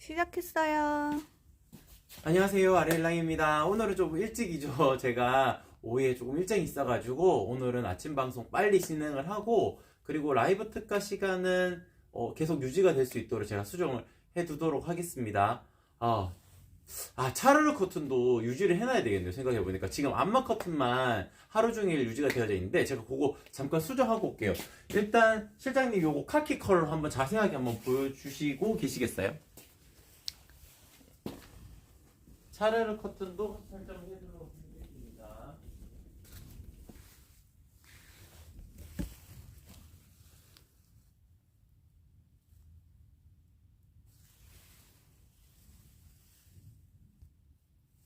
시작했어요. 안녕하세요, 아렐랑입니다. 오늘은 좀 일찍이죠. 제가 오후에 조금 일정이 있어가지고 오늘은 아침 방송 빨리 진행을 하고, 그리고 라이브 특가 시간은 계속 유지가 될 수 있도록 제가 수정을 해두도록 하겠습니다. 차르르 커튼도 유지를 해놔야 되겠네요. 생각해보니까 지금 암막 커튼만 하루 종일 유지가 되어져 있는데 제가 그거 잠깐 수정하고 올게요. 일단 실장님 요거 카키 컬러 한번 자세하게 한번 보여주시고 계시겠어요? 차르르 커튼도 설정해두도록 하겠습니다.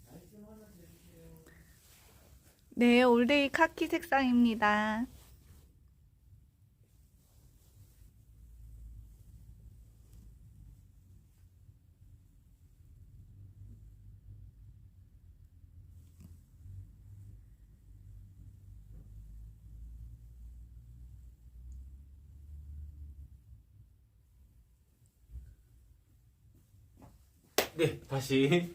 말씀 하나 해주세요. 네, 올데이 카키 색상입니다. 네, 다시.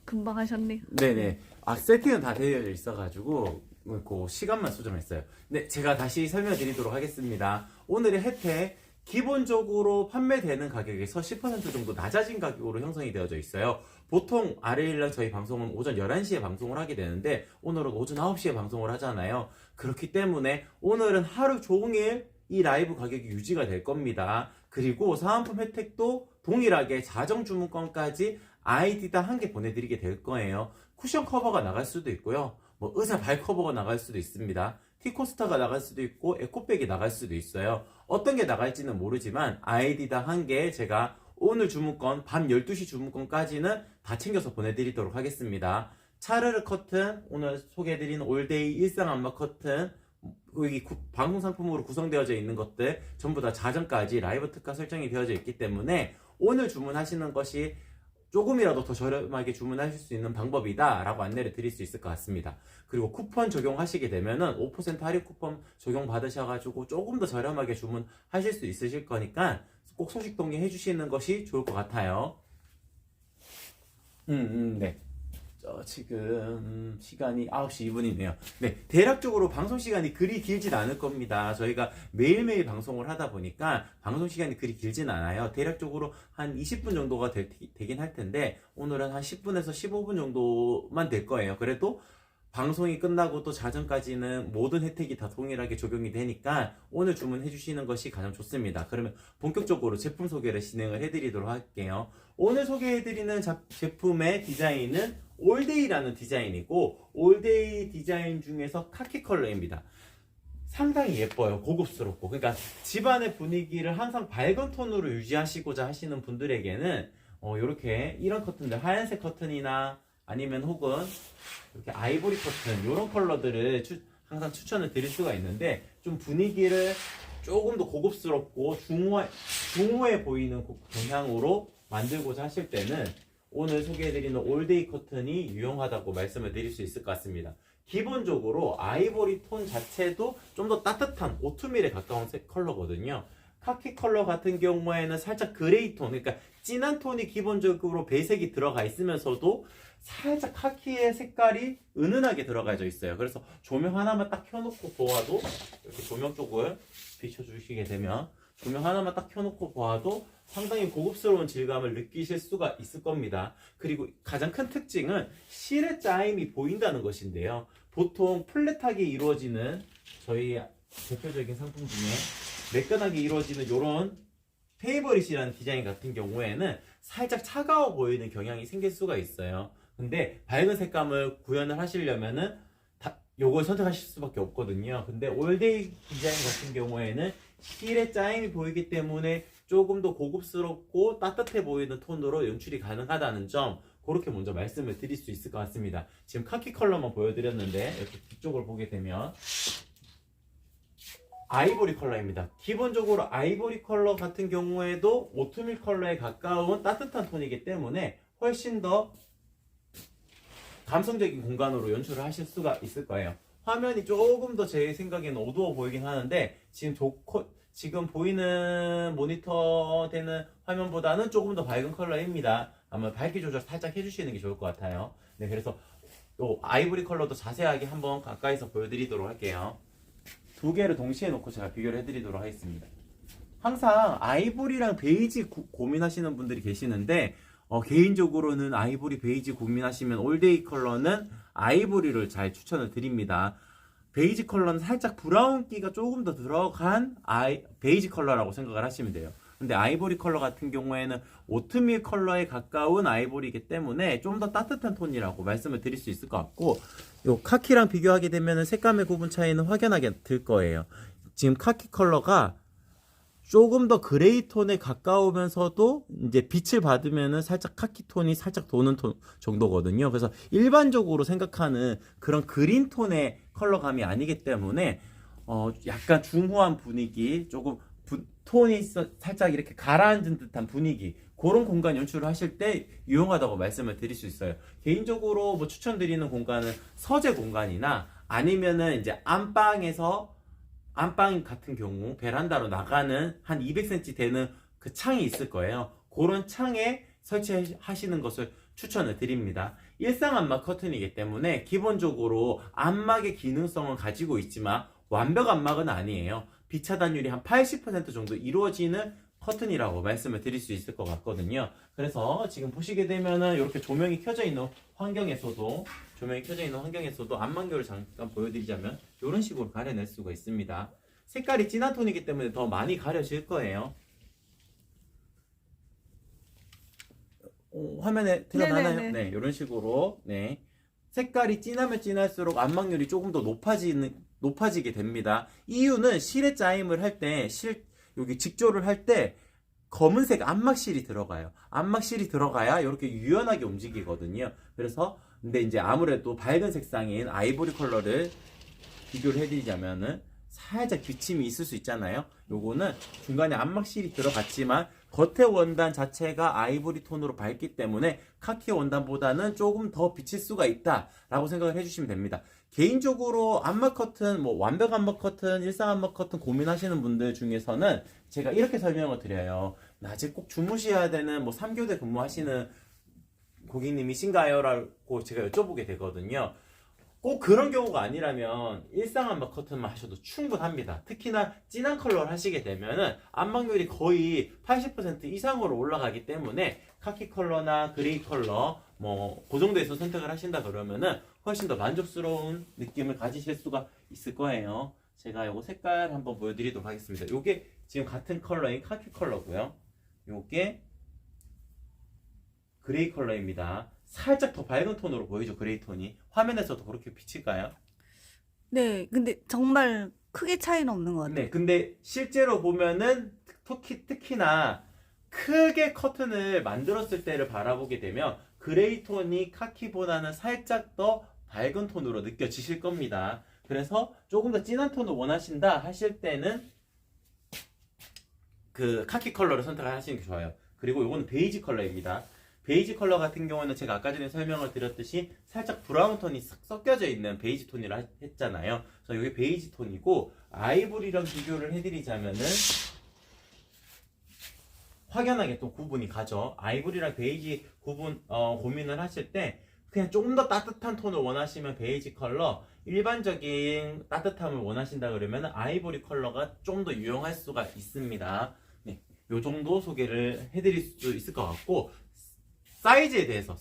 금방 하셨네요. 네네. 세팅은 다 되어 있어가지고, 그 시간만 수정했어요. 네, 제가 다시 설명드리도록 하겠습니다. 오늘의 혜택, 기본적으로 판매되는 가격에서 10% 정도 낮아진 가격으로 형성이 되어져 있어요. 보통 아래일날 저희 방송은 오전 11시에 방송을 하게 되는데, 오늘은 오전 9시에 방송을 하잖아요. 그렇기 때문에 오늘은 하루 종일 이 라이브 가격이 유지가 될 겁니다. 그리고 사은품 혜택도 동일하게 자정 주문권까지 아이디당 한 개 보내드리게 될 거예요. 쿠션 커버가 나갈 수도 있고요. 뭐 의자 발 커버가 나갈 수도 있습니다. 티코스터가 나갈 수도 있고 에코백이 나갈 수도 있어요. 어떤 게 나갈지는 모르지만 아이디당 한 개 제가 오늘 주문권 밤 12시 주문권까지는 다 챙겨서 보내드리도록 하겠습니다. 차르르 커튼, 오늘 소개해드린 올데이 일상 안마 커튼, 여기 방송 상품으로 구성되어져 있는 것들 전부 다 자정까지 라이브 특가 설정이 되어져 있기 때문에 오늘 주문하시는 것이 조금이라도 더 저렴하게 주문하실 수 있는 방법이다 라고 안내를 드릴 수 있을 것 같습니다. 그리고 쿠폰 적용하시게 되면은 5% 할인 쿠폰 적용 받으셔가지고 조금 더 저렴하게 주문하실 수 있으실 거니까 꼭 소식 동의해 주시는 것이 좋을 것 같아요. 네. 지금 시간이 9시 2분이네요. 네, 대략적으로 방송 시간이 그리 길진 않을 겁니다. 저희가 매일매일 방송을 하다 보니까 방송 시간이 그리 길진 않아요. 대략적으로 한 20분 정도가 되긴 할 텐데 오늘은 한 10분에서 15분 정도만 될 거예요. 그래도 방송이 끝나고 또 자정까지는 모든 혜택이 다 동일하게 적용이 되니까 오늘 주문해 주시는 것이 가장 좋습니다. 그러면 본격적으로 제품 소개를 진행을 해드리도록 할게요. 오늘 소개해드리는 제품의 디자인은 올데이라는 디자인이고, 올데이 디자인 중에서 카키 컬러입니다. 상당히 예뻐요. 고급스럽고. 그러니까 집안의 분위기를 항상 밝은 톤으로 유지하시고자 하시는 분들에게는 이렇게 이런 커튼들, 하얀색 커튼이나 아니면 혹은 이렇게 아이보리 커튼 이런 컬러들을 항상 추천을 드릴 수가 있는데, 좀 분위기를 조금 더 고급스럽고 중후해 보이는 경향으로 만들고자 하실 때는 오늘 소개해드리는 올데이 커튼이 유용하다고 말씀을 드릴 수 있을 것 같습니다. 기본적으로 아이보리 톤 자체도 좀 더 따뜻한 오트밀에 가까운 컬러거든요. 카키 컬러 같은 경우에는 살짝 그레이 톤, 그러니까 진한 톤이 기본적으로 배색이 들어가 있으면서도 살짝 카키의 색깔이 은은하게 들어가져 있어요. 그래서 조명 하나만 딱 켜놓고 보아도, 이렇게 조명 쪽을 비춰주시게 되면 조명 하나만 딱 켜놓고 보아도 상당히 고급스러운 질감을 느끼실 수가 있을 겁니다. 그리고 가장 큰 특징은 실의 짜임이 보인다는 것인데요. 보통 플랫하게 이루어지는 저희 대표적인 상품 중에 매끈하게 이루어지는 이런 페이버릿이라는 디자인 같은 경우에는 살짝 차가워 보이는 경향이 생길 수가 있어요. 근데 밝은 색감을 구현을 하시려면은 요걸 선택하실 수밖에 없거든요. 근데 올데이 디자인 같은 경우에는 실의 짜임이 보이기 때문에 조금 더 고급스럽고 따뜻해 보이는 톤으로 연출이 가능하다는 점, 그렇게 먼저 말씀을 드릴 수 있을 것 같습니다. 지금 카키 컬러만 보여드렸는데 이렇게 뒤쪽을 보게 되면 아이보리 컬러입니다. 기본적으로 아이보리 컬러 같은 경우에도 오트밀 컬러에 가까운 따뜻한 톤이기 때문에 훨씬 더 감성적인 공간으로 연출을 하실 수가 있을 거예요. 화면이 조금 더 제 생각에는 어두워 보이긴 하는데 지금 지금 보이는 모니터 되는 화면보다는 조금 더 밝은 컬러입니다. 아마 밝기 조절 살짝 해주시는 게 좋을 것 같아요. 네, 그래서 요 아이보리 컬러도 자세하게 한번 가까이서 보여드리도록 할게요. 두 개를 동시에 놓고 제가 비교를 해드리도록 하겠습니다. 항상 아이보리랑 베이지 고민하시는 분들이 계시는데 개인적으로는 아이보리 베이지 고민하시면 올데이 컬러는 아이보리를 잘 추천을 드립니다. 베이지 컬러는 살짝 브라운기가 조금 더 들어간 베이지 컬러라고 생각을 하시면 돼요. 근데 아이보리 컬러 같은 경우에는 오트밀 컬러에 가까운 아이보리이기 때문에 좀 더 따뜻한 톤이라고 말씀을 드릴 수 있을 것 같고, 요 카키랑 비교하게 되면 색감의 구분 차이는 확연하게 들 거예요. 지금 카키 컬러가 조금 더 그레이 톤에 가까우면서도 이제 빛을 받으면은 살짝 카키 톤이 살짝 도는 톤 정도거든요. 그래서 일반적으로 생각하는 그런 그린 톤의 컬러감이 아니기 때문에 약간 중후한 분위기, 조금 톤이 살짝 이렇게 가라앉은 듯한 분위기, 그런 공간 연출을 하실 때 유용하다고 말씀을 드릴 수 있어요. 개인적으로 뭐 추천드리는 공간은 서재 공간이나 아니면은 이제 안방 같은 경우 베란다로 나가는 한 200cm 되는 그 창이 있을 거예요. 그런 창에 설치하시는 것을 추천을 드립니다. 일상 안막 커튼이기 때문에 기본적으로 안막의 기능성은 가지고 있지만 완벽 안막은 아니에요. 빛 차단율이 한 80% 정도 이루어지는 커튼이라고 말씀을 드릴 수 있을 것 같거든요. 그래서 지금 보시게 되면은 이렇게 조명이 켜져 있는 환경에서도 안막열을 잠깐 보여드리자면 이런 식으로 가려낼 수가 있습니다. 색깔이 진한 톤이기 때문에 더 많이 가려질 거예요. 화면에 드러나나요? 네네네. 네, 이런 식으로. 네. 색깔이 진하면 진할수록 안막률이 조금 더 높아지게 됩니다. 이유는 실에 짜임을 할 때, 여기 직조를 할 때 검은색 안막실이 들어가요. 안막실이 들어가야 이렇게 유연하게 움직이거든요. 그래서 근데 이제 아무래도 밝은 색상인 아이보리 컬러를 비교를 해드리자면은 살짝 기침이 있을 수 있잖아요. 요거는 중간에 안막실이 들어갔지만 겉의 원단 자체가 아이보리 톤으로 밝기 때문에 카키 원단보다는 조금 더 비칠 수가 있다라고 생각을 해주시면 됩니다. 개인적으로 안막 커튼, 뭐 완벽 안막 커튼, 일상 안막 커튼 고민하시는 분들 중에서는 제가 이렇게 설명을 드려요. 낮에 꼭 주무셔야 되는 뭐 3교대 근무하시는 고객님이신가요? 라고 제가 여쭤보게 되거든요. 꼭 그런 경우가 아니라면 일상 안막 커튼만 하셔도 충분합니다. 특히나 진한 컬러를 하시게 되면은 안막률이 거의 80% 이상으로 올라가기 때문에 카키 컬러나 그레이 컬러 뭐 그 정도에서 선택을 하신다 그러면은 훨씬 더 만족스러운 느낌을 가지실 수가 있을 거예요. 제가 요거 색깔 한번 보여드리도록 하겠습니다. 요게 지금 같은 컬러인 카키 컬러고요. 요게 그레이 컬러입니다. 살짝 더 밝은 톤으로 보이죠, 그레이 톤이. 화면에서도 그렇게 비칠까요? 네, 근데 정말 크게 차이는 없는 것 같아요. 네, 근데 실제로 보면은 특히나 크게 커튼을 만들었을 때를 바라보게 되면 그레이 톤이 카키보다는 살짝 더 밝은 톤으로 느껴지실 겁니다. 그래서 조금 더 진한 톤을 원하신다 하실 때는 그 카키 컬러를 선택하시는 게 좋아요. 그리고 이거는 베이지 컬러입니다. 베이지 컬러 같은 경우는 제가 아까 전에 설명을 드렸듯이 살짝 브라운 톤이 섞여져 있는 베이지 톤이라 했잖아요. 그래서 이게 베이지 톤이고 아이보리랑 비교를 해드리자면은 확연하게 또 구분이 가죠. 아이보리랑 베이지 고민을 하실 때 그냥 조금 더 따뜻한 톤을 원하시면 베이지 컬러, 일반적인 따뜻함을 원하신다 그러면 아이보리 컬러가 좀 더 유용할 수가 있습니다. 네, 요 정도 소개를 해드릴 수 있을 것 같고, 사이즈에 대해서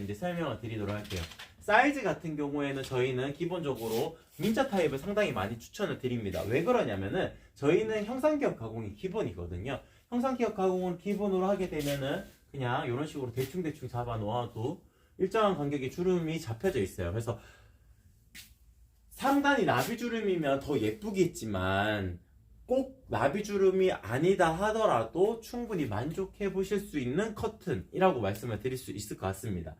이제 설명을 드리도록 할게요. 사이즈 같은 경우에는 저희는 기본적으로 민자 타입을 상당히 많이 추천을 드립니다. 왜 그러냐면은 저희는 형상기억 가공이 기본이거든요. 형상기억 가공을 기본으로 하게 되면은 그냥 이런 식으로 대충 잡아 놓아도 일정한 간격의 주름이 잡혀져 있어요. 그래서 상단이 나비주름이면 더 예쁘겠지만 꼭 나비주름이 아니다 하더라도 충분히 만족해 보실 수 있는 커튼이라고 말씀을 드릴 수 있을 것 같습니다.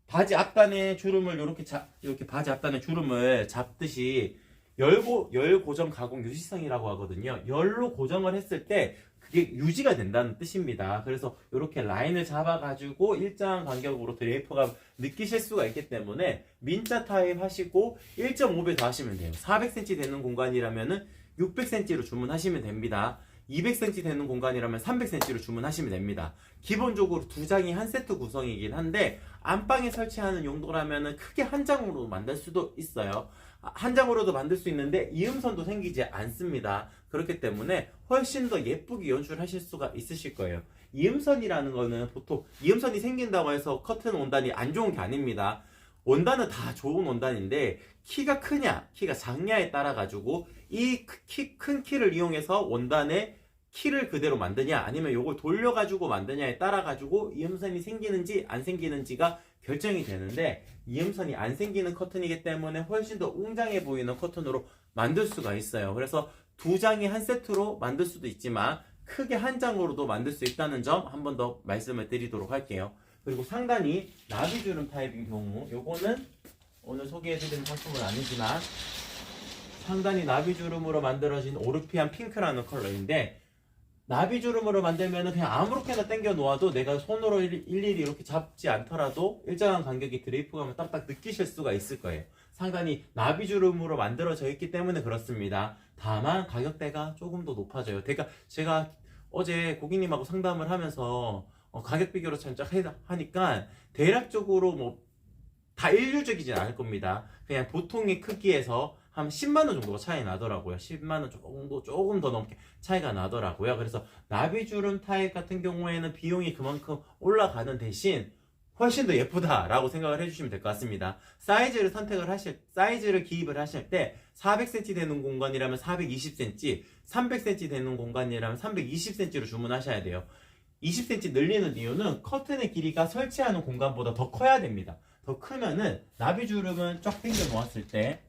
바지 앞단의 주름을 이렇게 바지 앞단의 주름을 잡듯이 열 고정 가공 유지성이라고 하거든요. 열로 고정을 했을 때 그게 유지가 된다는 뜻입니다. 그래서 이렇게 라인을 잡아가지고 일정한 간격으로 드레이프가 느끼실 수가 있기 때문에 민자 타입 하시고 1.5배 더 하시면 돼요. 400cm 되는 공간이라면은 600cm로 주문하시면 됩니다. 200cm 되는 공간이라면 300cm로 주문하시면 됩니다. 기본적으로 두 장이 한 세트 구성이긴 한데 안방에 설치하는 용도라면 크게 한 장으로 만들 수도 있어요. 한 장으로도 만들 수 있는데 이음선도 생기지 않습니다. 그렇기 때문에 훨씬 더 예쁘게 연출하실 수가 있으실 거예요. 이음선이라는 거는 보통 이음선이 생긴다고 해서 커튼 원단이 안 좋은 게 아닙니다. 원단은 다 좋은 원단인데 키가 크냐 키가 작냐에 따라 가지고 이 큰 키를 이용해서 원단의 키를 그대로 만드냐 아니면 이걸 돌려 가지고 만드냐에 따라 가지고 이음선이 생기는지 안 생기는지가 결정이 되는데 이음선이 안 생기는 커튼이기 때문에 훨씬 더 웅장해 보이는 커튼으로 만들 수가 있어요. 그래서 두 장이 한 세트로 만들 수도 있지만 크게 한 장으로도 만들 수 있다는 점 한 번 더 말씀을 드리도록 할게요. 그리고 상단이 나비주름 타입인 경우 요거는 오늘 소개해드리는 상품은 아니지만 상단이 나비주름으로 만들어진 오르피안 핑크라는 컬러인데 나비주름으로 만들면 그냥 아무렇게나 당겨 놓아도 내가 손으로 일일이 이렇게 잡지 않더라도 일정한 간격의 드레이프감을 딱딱 느끼실 수가 있을 거예요. 상단이 나비주름으로 만들어져 있기 때문에 그렇습니다. 다만 가격대가 조금 더 높아져요. 제가 어제 고객님하고 상담을 하면서 가격 비교로 살짝 하니까 대략적으로 뭐 다 일률적이진 않을 겁니다. 그냥 보통의 크기에서 한 10만원 정도가 차이 나더라고요. 10만원 정도 조금 더 넘게 차이가 나더라고요. 그래서 나비주름 타입 같은 경우에는 비용이 그만큼 올라가는 대신 훨씬 더 예쁘다라고 생각을 해주시면 될 것 같습니다. 사이즈를 기입을 하실 때 400cm 되는 공간이라면 420cm, 300cm 되는 공간이라면 320cm로 주문하셔야 돼요. 20cm 늘리는 이유는 커튼의 길이가 설치하는 공간보다 더 커야 됩니다. 더 크면은 나비주름은 쫙 당겨 놓았을 때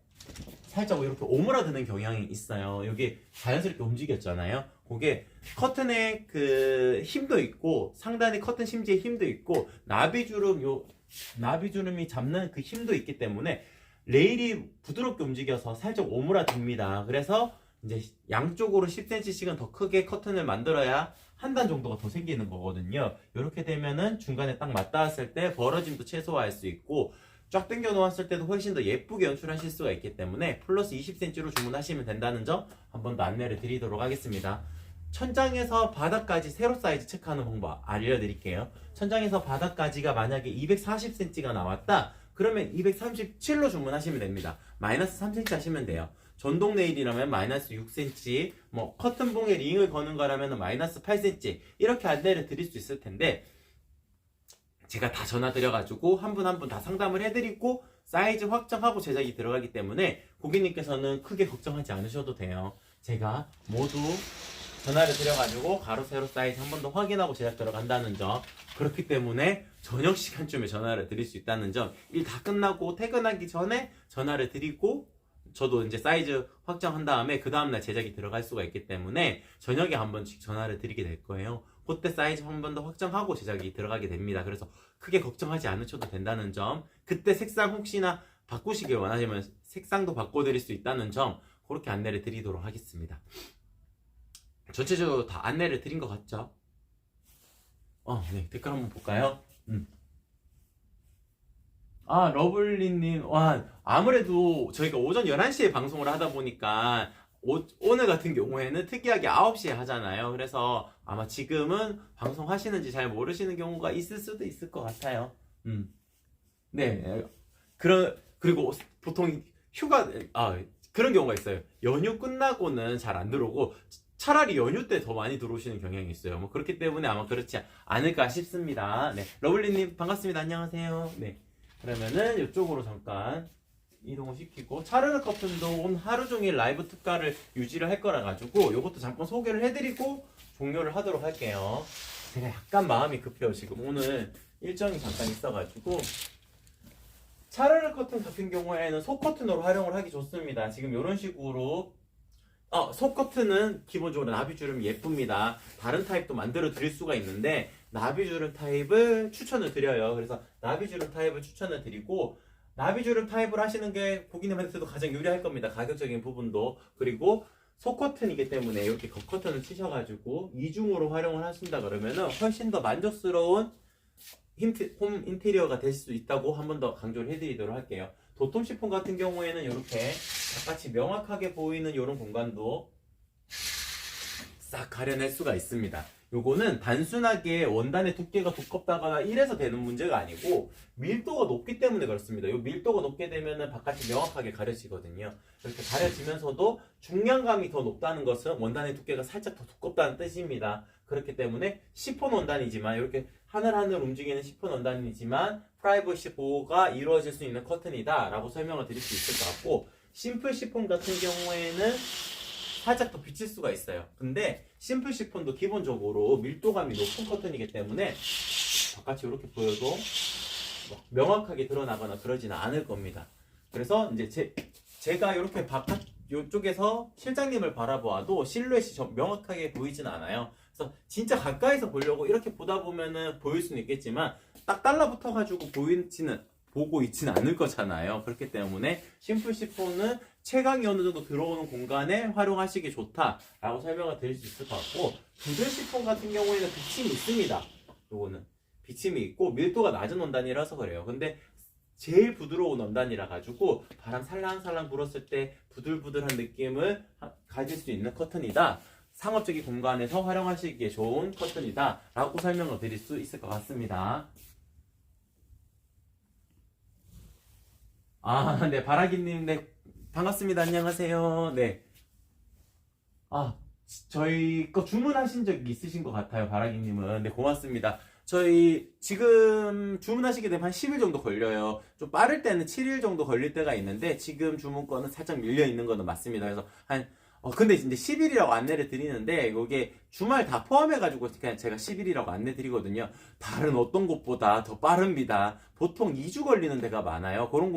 살짝 이렇게 오므라드는 경향이 있어요. 여기 자연스럽게 움직였잖아요. 그게 커튼의 그 힘도 있고 상단의 커튼 심지의 힘도 있고 나비주름이 잡는 그 힘도 있기 때문에 레일이 부드럽게 움직여서 살짝 오므라듭니다. 그래서 이제 양쪽으로 10cm씩은 더 크게 커튼을 만들어야 한 단 정도가 더 생기는 거거든요. 이렇게 되면은 중간에 딱 맞닿았을 때 벌어짐도 최소화할 수 있고 쫙 당겨 놓았을 때도 훨씬 더 예쁘게 연출하실 수가 있기 때문에 플러스 20cm로 주문하시면 된다는 점 한 번 더 안내를 드리도록 하겠습니다. 천장에서 바닥까지 세로 사이즈 체크하는 방법 알려드릴게요. 천장에서 바닥까지가 만약에 240cm가 나왔다 그러면 237로 주문하시면 됩니다. 마이너스 3cm 하시면 돼요. 전동 네일이라면 마이너스 6cm, 뭐 커튼봉에 링을 거는 거라면 마이너스 8cm 이렇게 안내를 드릴 수 있을 텐데 제가 다 전화 드려가지고 한 분 한 분 다 상담을 해드리고 사이즈 확정하고 제작이 들어가기 때문에 고객님께서는 크게 걱정하지 않으셔도 돼요. 제가 모두 전화를 드려가지고 가로 세로 사이즈 한 번 더 확인하고 제작 들어간다는 점, 그렇기 때문에 저녁 시간쯤에 전화를 드릴 수 있다는 점, 일 다 끝나고 퇴근하기 전에 전화를 드리고 저도 이제 사이즈 확정한 다음에 그 다음날 제작이 들어갈 수가 있기 때문에 저녁에 한 번씩 전화를 드리게 될 거예요. 그때 사이즈 한 번 더 확정하고 제작이 들어가게 됩니다. 그래서 크게 걱정하지 않으셔도 된다는 점, 그때 색상 혹시나 바꾸시길 원하시면 색상도 바꿔드릴 수 있다는 점, 그렇게 안내를 드리도록 하겠습니다. 전체적으로 다 안내를 드린 것 같죠? 네, 댓글 한번 볼까요? 러블리님, 아무래도 저희가 오전 11시에 방송을 하다 보니까 오늘 같은 경우에는 특이하게 9시에 하잖아요. 그래서 아마 지금은 방송하시는지 잘 모르시는 경우가 있을 수도 있을 것 같아요. 네. 그리고 보통 그런 경우가 있어요. 연휴 끝나고는 잘 안 들어오고 차라리 연휴 때 더 많이 들어오시는 경향이 있어요. 뭐 그렇기 때문에 아마 그렇지 않을까 싶습니다. 네. 러블리님 반갑습니다. 안녕하세요. 네. 그러면은 이쪽으로 잠깐 이동을 시키고, 차르르 커튼도 오늘 하루 종일 라이브 특가를 유지를 할 거라 가지고 이것도 잠깐 소개를 해드리고 종료를 하도록 할게요. 제가 약간 마음이 급해요. 지금 오늘 일정이 잠깐 있어가지고. 차르르 커튼 같은 경우에는 속 커튼으로 활용을 하기 좋습니다. 지금 이런 식으로 속 커튼은 기본적으로 나비주름이 예쁩니다. 다른 타입도 만들어 드릴 수가 있는데 나비주름 타입을 추천을 드려요. 그래서 나비주름 타입을 추천을 드리고, 나비주름 타입을 하시는 게 고객님한테도 가장 유리할 겁니다. 가격적인 부분도. 그리고 속 커튼이기 때문에 이렇게 겉 커튼을 치셔가지고 이중으로 활용을 하신다 그러면은 훨씬 더 만족스러운 홈 인테리어가 될 수 있다고 한 번 더 강조를 해드리도록 할게요. 도톰 시폰 같은 경우에는 이렇게 바깥이 명확하게 보이는 이런 공간도 싹 가려낼 수가 있습니다. 요거는 단순하게 원단의 두께가 두껍다거나 이래서 되는 문제가 아니고 밀도가 높기 때문에 그렇습니다. 요 밀도가 높게 되면은 바깥이 명확하게 가려지거든요. 이렇게 가려지면서도 중량감이 더 높다는 것은 원단의 두께가 살짝 더 두껍다는 뜻입니다. 그렇기 때문에 시폰 원단이지만 이렇게 하늘하늘 움직이는 시폰 원단이지만 프라이버시 보호가 이루어질 수 있는 커튼이다 라고 설명을 드릴 수 있을 것 같고, 심플 시폰 같은 경우에는 살짝 더 비칠 수가 있어요. 근데 심플 시폰도 기본적으로 밀도감이 높은 커튼이기 때문에 바깥이 이렇게 보여도 명확하게 드러나거나 그러지는 않을 겁니다. 그래서 이제 제가 이렇게 바깥 이쪽에서 실장님을 바라보아도 실루엣이 명확하게 보이진 않아요. 그래서 진짜 가까이서 보려고 이렇게 보다 보면은 보일 수는 있겠지만 딱 달라붙어가지고 보고 있지는 않을 거잖아요. 그렇기 때문에 심플 시폰은 채광이 어느 정도 들어오는 공간에 활용하시기 좋다라고 설명을 드릴 수 있을 것 같고, 부들 시폰 같은 경우에는 비침이 있습니다. 요거는 비침이 있고 밀도가 낮은 원단이라서 그래요. 근데 제일 부드러운 원단이라 가지고 바람 살랑살랑 불었을 때 부들부들한 느낌을 가질 수 있는 커튼이다. 상업적인 공간에서 활용하시기에 좋은 커튼이다 라고 설명을 드릴 수 있을 것 같습니다. 네, 바라기님, 네, 반갑습니다. 안녕하세요. 네. 저희 거 주문하신 적 있으신 것 같아요, 바라기님은. 네, 고맙습니다. 저희 지금 주문하시게 되면 한 10일 정도 걸려요. 좀 빠를 때는 7일 정도 걸릴 때가 있는데, 지금 주문권은 살짝 밀려 있는 거는 맞습니다. 그래서 근데 이제 10일이라고 안내를 드리는데, 이게 주말 다 포함해가지고 그냥 제가 10일이라고 안내 드리거든요. 다른 어떤 곳보다 더 빠릅니다. 보통 2주 걸리는 데가 많아요. 그런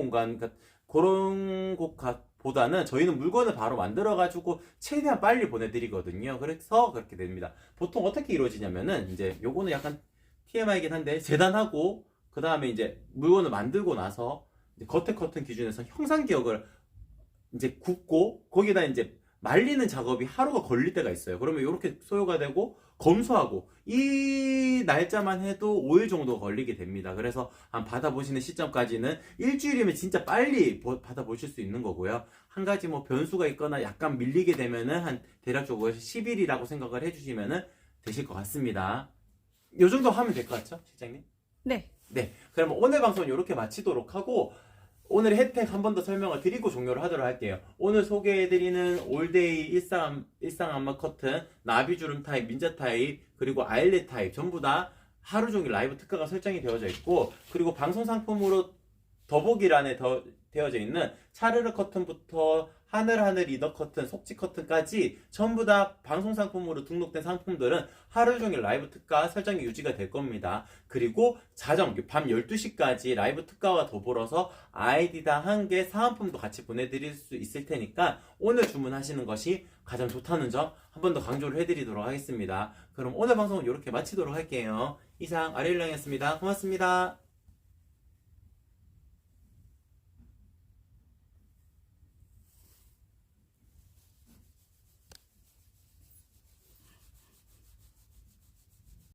곳보다는 저희는 물건을 바로 만들어가지고 최대한 빨리 보내드리거든요. 그래서 그렇게 됩니다. 보통 어떻게 이루어지냐면은, 이제 요거는 약간 TMI이긴 한데, 재단하고, 그 다음에 이제 물건을 만들고 나서, 이제 겉에 커튼 기준에서 형상 기억을 이제 굽고, 거기다 이제 말리는 작업이 하루가 걸릴 때가 있어요. 그러면 이렇게 소요가 되고 검수하고 이 날짜만 해도 5일 정도 걸리게 됩니다. 그래서 한 받아보시는 시점까지는 일주일이면 진짜 빨리 받아보실 수 있는 거고요. 한 가지 뭐 변수가 있거나 약간 밀리게 되면은 한 대략적으로 10일이라고 생각을 해주시면은 되실 것 같습니다. 요 정도 하면 될 것 같죠, 실장님? 네. 네. 그럼 오늘 방송은 이렇게 마치도록 하고, 오늘의 혜택 한 번 더 설명을 드리고 종료를 하도록 할게요. 오늘 소개해드리는 올데이 일상 안마 커튼, 나비주름 타입, 민자 타입, 그리고 아일렛 타입 전부 다 하루 종일 라이브 특가가 설정이 되어져 있고, 그리고 방송 상품으로 더보기란에 되어져 있는 차르르 커튼부터 하늘하늘 이너 커튼, 속지 커튼까지 전부 다 방송 상품으로 등록된 상품들은 하루 종일 라이브 특가 설정이 유지가 될 겁니다. 그리고 밤 12시까지 라이브 특가와 더불어서 아이디당 한 개 사은품도 같이 보내드릴 수 있을 테니까 오늘 주문하시는 것이 가장 좋다는 점 한 번 더 강조를 해드리도록 하겠습니다. 그럼 오늘 방송은 이렇게 마치도록 할게요. 이상 아리엘랑이었습니다. 고맙습니다.